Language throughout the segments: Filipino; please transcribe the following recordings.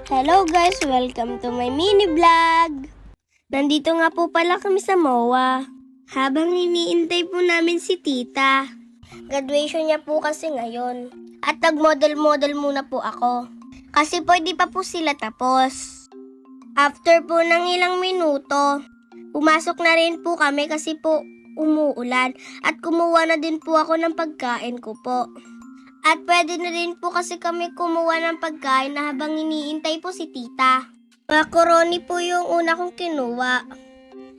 Hello guys! Welcome to my mini vlog! Nandito nga po pala kami sa MOA. Habang iniintay po namin si tita. Graduation niya po kasi ngayon. At nag-model-model muna po ako. Kasi po hindi pa po sila tapos. After po ng ilang minuto, pumasok na rin po kami kasi po umuulan. At kumuha na din po ako ng pagkain ko po. At pwede na rin po kasi kami kumuha ng pagkain na habang iniintay po si tita. Macaroni po yung una kong kinuha.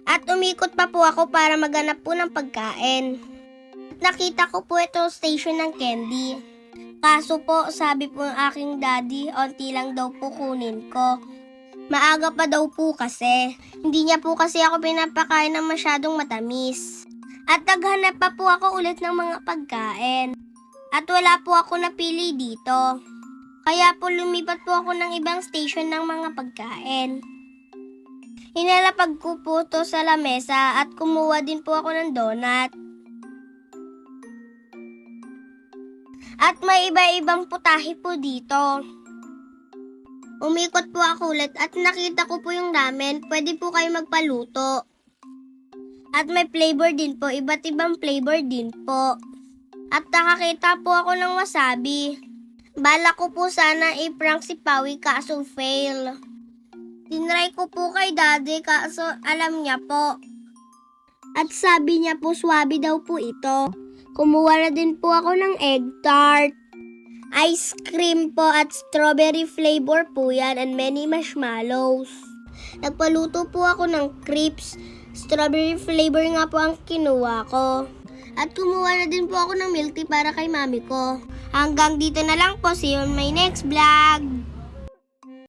At umikot pa po ako para maghanap po ng pagkain. Nakita ko po ito station ng candy. Kaso po, sabi po ng aking daddy, onti lang daw po kunin ko. Maaga pa daw po kasi. Hindi niya po kasi ako pinapakain ng masyadong matamis. At naghanap pa po ako ulit ng mga pagkain. At wala po ako napili dito. Kaya po lumipat po ako ng ibang station ng mga pagkain. Inalapag ko po to sa lamesa at kumuha din po ako ng donut. At may iba-ibang putahe po dito. Umikot po ako ulit at nakita ko po yung ramen. Pwede po kayo magpaluto. At may flavor din po, iba't ibang flavor din po. At nakakita po ako ng wasabi. Bala ko po sana i-prank si Pawi kaso fail. Tinry ko po kay daddy kaso alam niya po. At sabi niya po swabe daw po ito. Kumuha na din po ako ng egg tart. Ice cream po at strawberry flavor po yan and many marshmallows. Nagpaluto po ako ng crepes. Strawberry flavor nga po ang kinuha ko. At kumuha na din po ako ng milk tea para kay mami ko. Hanggang dito na lang po. See you on my next vlog.